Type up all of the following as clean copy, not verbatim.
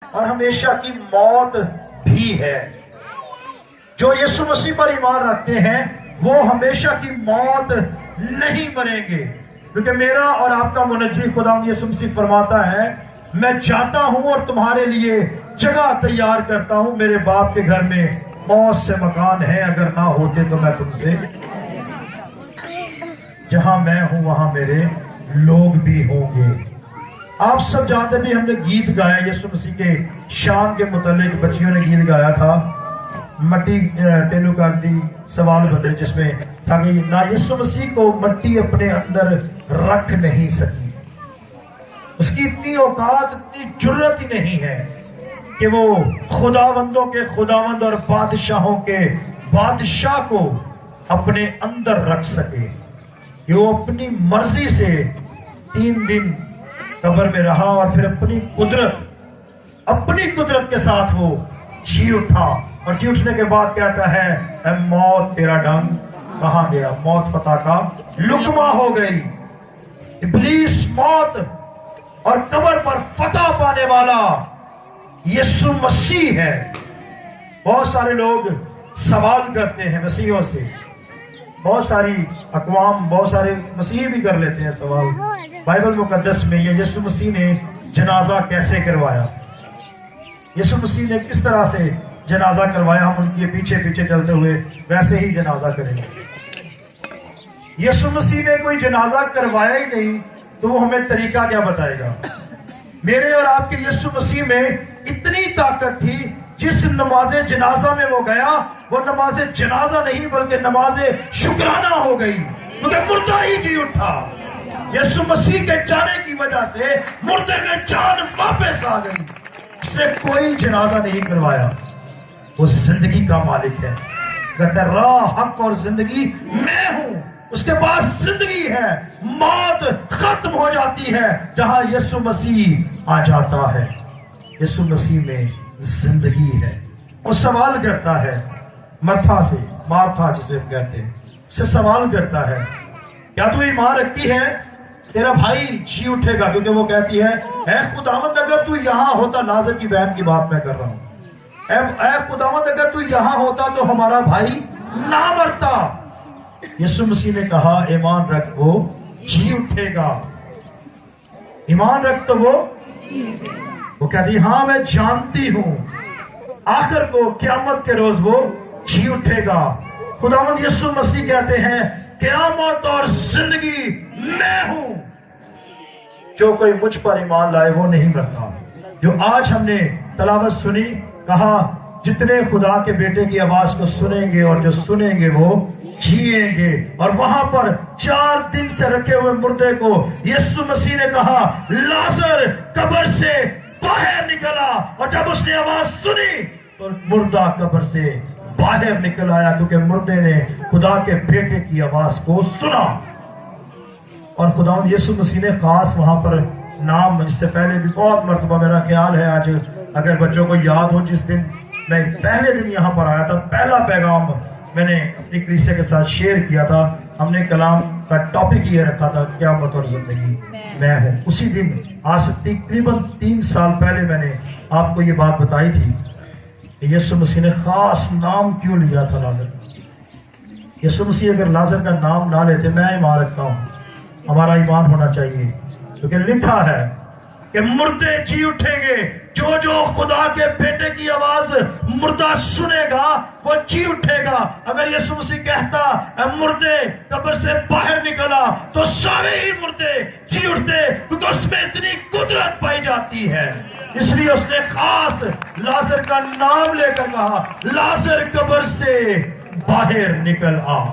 اور ہمیشہ کی موت بھی ہے۔ جو یسوع مسیح پر ایمان رکھتے ہیں وہ ہمیشہ کی موت نہیں مریں گے، کیونکہ میرا اور آپ کا منجی خداوند یسوع مسیح فرماتا ہے میں جاتا ہوں اور تمہارے لیے جگہ تیار کرتا ہوں، میرے باپ کے گھر میں بہت سے مکان ہیں، اگر نہ ہوتے تو میں تم سے، جہاں میں ہوں وہاں میرے لوگ بھی ہوں گے۔ آپ سب جانتے بھی ہم نے گیت گایا یسوع مسیح کے شان کے متعلق، بچیوں نے گیت گایا تھا مٹی تینو کر دی سوال بنے، جس میں تھا کہ نہ یسوع مسیح کو مٹی اپنے اندر رکھ نہیں سکی، اس کی اتنی اوقات اتنی جرت ہی نہیں ہے کہ وہ خداوندوں کے خداوند اور بادشاہوں کے بادشاہ کو اپنے اندر رکھ سکے، کہ وہ اپنی مرضی سے 3 دن قبر میں رہا اور پھر اپنی قدرت کے ساتھ وہ جی اٹھا، اور جی اٹھنے کے بعد کہتا ہے اے موت تیرا ڈنگ کہاں گیا، موت فتح کا لقمہ ہو گئی۔ ابلیس موت اور قبر پر فتح پانے والا یسوع مسیح ہے۔ بہت سارے لوگ سوال کرتے ہیں مسیحوں سے، بہت ساری اقوام، بہت سارے مسیحی بھی کر لیتے ہیں سوال بائبل مقدس میں، یہ یسوع مسیح نے جنازہ کیسے کروایا، یسوع مسیح نے کس طرح سے جنازہ کروایا، ہم ان کے پیچھے پیچھے چلتے ہوئے ویسے ہی جنازہ کریں گے۔ یسوع مسیح نے کوئی جنازہ کروایا ہی نہیں تو وہ ہمیں طریقہ کیا بتائے گا؟ میرے اور آپ کے یسوع مسیح میں اتنی طاقت تھی، جس نماز جنازہ میں وہ گیا وہ نماز جنازہ نہیں بلکہ نماز شکرانہ ہو گئی، کیونکہ مردہ ہی جی اٹھا۔ یسوع مسیح کے جانے کی وجہ سے مردے میں جان واپس آ گئی۔ اس نے کوئی جنازہ نہیں کروایا، وہ زندگی کا مالک ہے، کہتا ہے راہ حق اور زندگی میں ہوں، اس کے پاس زندگی ہے، موت ختم ہو جاتی ہے جہاں یسوع مسیح آ جاتا ہے۔ یسوع مسیح میں زندگی ہے۔ وہ سوال کرتا ہے مرتھا سے، مارتھا جسے ہم کہتے ہیں، اسے سوال کرتا ہے کیا تو ایمان رکھتی ہے تیرا بھائی جی اٹھے گا؟ کیونکہ وہ کہتی ہے اے خداوند اگر تو یہاں ہوتا، لازر کی بہن کی بات میں کر رہا ہوں، اے خداوند اگر تو یہاں ہوتا تو ہمارا بھائی نہ مرتا۔ یسوع مسیح نے کہا ایمان رکھ وہ جی اٹھے گا، ایمان رکھ تو وہ کہتی ہاں میں جانتی ہوں آخر کو قیامت کے روز وہ جی اٹھے گا۔ خداوند یسوع مسیح کہتے ہیں قیامت اور زندگی میں ہوں، جو کوئی مجھ پر ایمان لائے وہ نہیں مرتا۔ جو آج ہم نے تلاوت سنی، کہا جتنے خدا کے بیٹے کی آواز کو سنیں گے اور جو سنیں گے وہ جیئیں گے، اور وہاں پر 4 دن سے رکھے ہوئے مردے کو یسوع مسیح نے کہا لازر قبر سے باہر نکلا، اور جب اس نے آواز سنی تو مردہ قبر سے باہر نکل آیا، کیونکہ مردے نے خدا کے بیٹے کی آواز کو سنا۔ اور خداوند یسوع مسیح نے خاص وہاں پر نام، اس سے پہلے بھی بہت مرتبہ میرا خیال ہے آج اگر بچوں کو یاد ہو، جس دن میں پہلے دن یہاں پر آیا تھا، پہلا پیغام میں نے اپنی کلیسیا کے ساتھ شیئر کیا تھا، ہم نے کلام کا ٹاپک یہ رکھا تھا قیامت اور زندگی میں ہوں۔ اسی دن آج سے تقریباً 3 سال پہلے میں نے آپ کو یہ بات بتائی تھی کہ یسوع مسیح نے خاص نام کیوں لیا تھا لازر کا۔ یسوع مسیح اگر لازر کا نام نہ لیتے، میں ایمان رکھتا ہوں ہمارا ایمان ہونا چاہیے، کیونکہ لکھا ہے کہ مردے جی اٹھیں گے، جو خدا کے بیٹے کی آواز مردہ سنے گا وہ جی اٹھے گا۔ اگر یسوع مسیح کہتا اے مردے قبر سے باہر نکلا تو سارے ہی مردے جی اٹھتے، کیونکہ اس میں اتنی قدرت پائی جاتی ہے۔ اس لیے اس نے خاص لازر کا نام لے کر کہا لازر قبر سے باہر نکل آ۔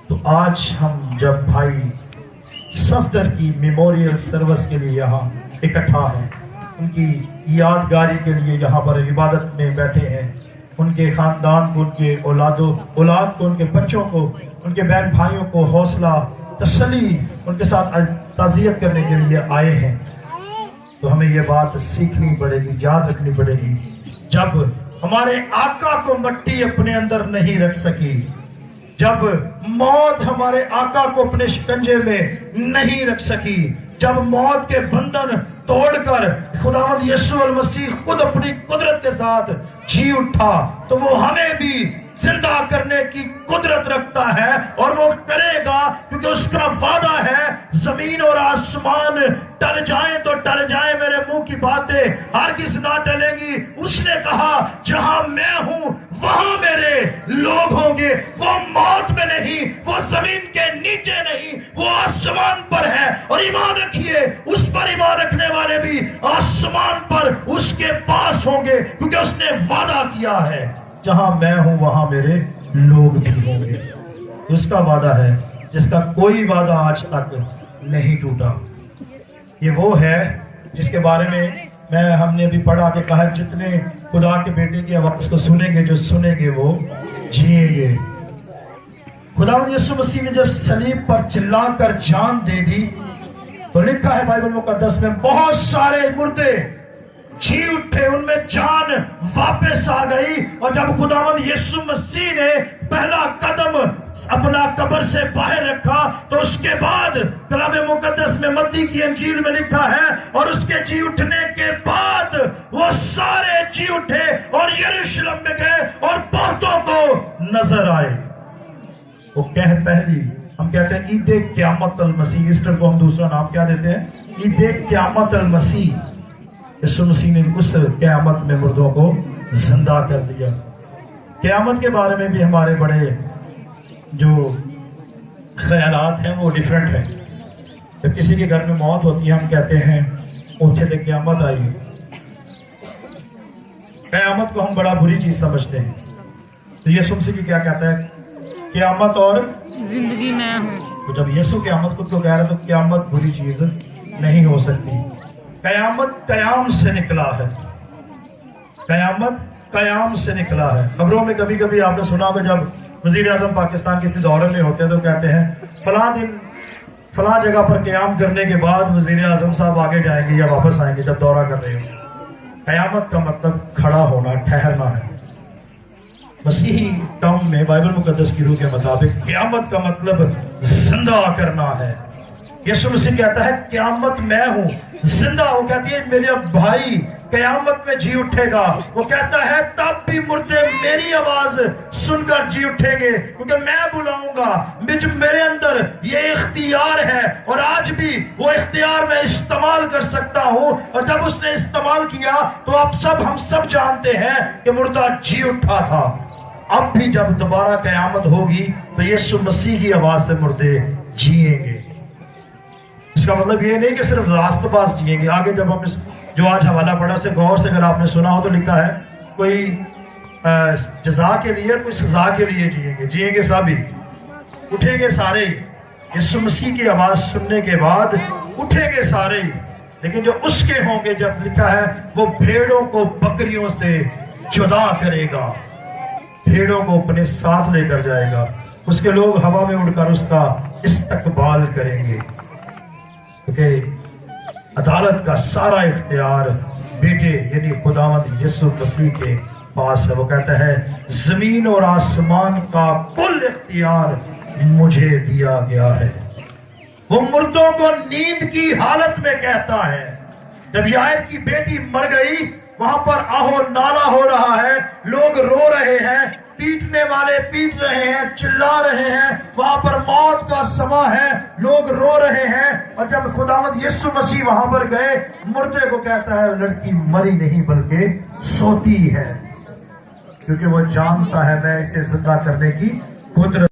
تو آج ہم جب بھائی صفدر کی میموریل سروس کے لیے یہاں اکٹھا ہیں، ان کی یادگاری کے لیے یہاں پر عبادت میں بیٹھے ہیں، ان کے خاندان کو، ان کے اولاد کو، ان کے بچوں کو، ان کے بہن بھائیوں کو حوصلہ تسلی ان کے ساتھ تعزیت کرنے کے لیے آئے ہیں، تو ہمیں یہ بات سیکھنی پڑے گی، یاد رکھنی پڑے گی، جب ہمارے آقا کو مٹی اپنے اندر نہیں رکھ سکی، جب موت ہمارے آقا کو اپنے شکنجے میں نہیں رکھ سکی، جب موت کے بندھن توڑ کر خداوند یسوع المسیح خود اپنی قدرت کے ساتھ جی اٹھا تو وہ ہمیں بھی زندہ کرنے کی قدرت رکھتا ہے، اور وہ کرے گا، کیونکہ اس کا وعدہ ہے زمین اور آسمان ٹل جائیں تو ٹل جائیں، میرے منہ کی باتیں ہرگز نہ ٹلیں گی۔ اس نے کہا جہاں میں ہوں وہاں میرے لوگ ہوں گے۔ وہ موت میں نہیں، وہ زمین کے نیچے نہیں، وہ آسمان پر ہے، اور ایمان رکھیے اس پر ایمان رکھنے والے بھی آسمان پر اس کے پاس ہوں گے، کیونکہ اس نے وعدہ کیا ہے جہاں میں ہوں وہاں میرے لوگ بھی ہوں گے۔ اس کا وعدہ ہے جس کا کوئی وعدہ آج تک نہیں ٹوٹا۔ یہ وہ ہے جس کے بارے میں ہم نے بھی پڑھا کہ کہا جتنے خدا کے بیٹے کی آواز کو سنیں گے، جو سنیں گے وہ جیئیں گے۔ خداوند یسوع مسیح نے جب صلیب پر چلا کر جان دے دی تو لکھا ہے بائبل مقدس میں بہت سارے مردے جی اٹھے، ان میں جان واپس آ گئی، اور جب خداوند یسوع مسیح نے پہلا قدم اپنا قبر سے باہر رکھا تو اس کے بعد کلام مقدس میں متی کی انجیل میں لکھا ہے اور اس کے جی اٹھنے کے بعد وہ سارے جی اٹھے اور یروشلم میں گئے اور بہتوں کو نظر آئے۔ وہ پہلی ہم کہتے ہیں عید قیامت المسیح، ایسٹر کو ہم دوسرا نام کیا دیتے ہیں؟ عید قیامت المسیح۔ یسوع مسیح نے اس قیامت میں مردوں کو زندہ کر دیا۔ قیامت کے بارے میں بھی ہمارے بڑے جو خیالات ہیں وہ ڈیفرنٹ ہیں۔ جب کسی کے گھر میں موت ہوتی ہے ہم کہتے ہیں اونچے سے قیامت آئی۔ قیامت کو ہم بڑا بری چیز سمجھتے ہیں، تو یسوع مسیح کیا کہتا ہے؟ قیامت اور زندگی میں ہوں۔ تو جب یسوع قیامت خود کو کہہ رہا ہے تو قیامت بری چیز نہیں ہو سکتی۔ قیامت قیام سے نکلا ہے، قیامت قیام سے نکلا ہے۔ خبروں میں کبھی کبھی آپ نے سنا ہوگا جب وزیر اعظم پاکستان کسی دورے میں ہوتے ہیں تو کہتے ہیں فلاں دن فلاں جگہ پر قیام کرنے کے بعد وزیر اعظم صاحب آگے جائیں گے یا واپس آئیں گے جب دورہ کر رہے ہوں۔ قیامت کا مطلب کھڑا ہونا، ٹھہرنا ہے۔ مسیحی ٹرم میں بائبل مقدس کی روح کے مطابق قیامت کا مطلب زندہ کرنا ہے۔ یسوع مسیح کہتا ہے قیامت میں ہوں، زندہ۔ وہ کہتی ہے میرے بھائی قیامت میں جی اٹھے گا۔ وہ کہتا ہے تب بھی مردے میری آواز سن کر جی اٹھیں گے، کیونکہ میں بلاؤں گا۔ میرے اندر یہ اختیار ہے اور آج بھی وہ اختیار میں استعمال کر سکتا ہوں، اور جب اس نے استعمال کیا تو اب ہم سب جانتے ہیں کہ مردہ جی اٹھا تھا۔ اب بھی جب دوبارہ قیامت ہوگی تو یسوع مسیح کی آواز سے مردے جیئیں گے۔ اس کا مطلب یہ نہیں کہ صرف راست باز جیئیں گے۔ آگے جب ہم جو آج حوالہ پڑھا سے غور سے اگر آپ نے سنا ہو تو لکھا ہے کوئی جزا کے لیے کوئی سزا کے لیے جیئیں گے سب ہی، اٹھیں گے سارے ہی۔ یسوع مسیح کی آواز سننے کے بعد اٹھیں گے سارے ہی، لیکن جو اس کے ہوں گے جب لکھا ہے وہ بھیڑوں کو بکریوں سے جدا کرے گا، بھیڑوں کو اپنے ساتھ لے کر جائے گا۔ اس کے لوگ ہوا میں اڑ کر اس کا استقبال کریں گے، کیونکہ عدالت کا سارا اختیار بیٹے یعنی خداوند یسوع مسیح کے پاس ہے۔ وہ کہتا ہے زمین اور آسمان کا کل اختیار مجھے دیا گیا ہے۔ وہ مردوں کو نیند کی حالت میں کہتا ہے۔ جب یائر کی بیٹی مر گئی وہاں پر آہو نالا ہو رہا ہے، لوگ رو رہے ہیں، پیٹنے والے پیٹ رہے ہیں، چلا رہے ہیں، وہاں پر موت کا سما ہے، لوگ رو رہے ہیں، اور جب خداوند یسوع مسیح وہاں پر گئے مردے کو کہتا ہے لڑکی مری نہیں بلکہ سوتی ہے، کیونکہ وہ جانتا ہے میں اسے زندہ کرنے کی قدرت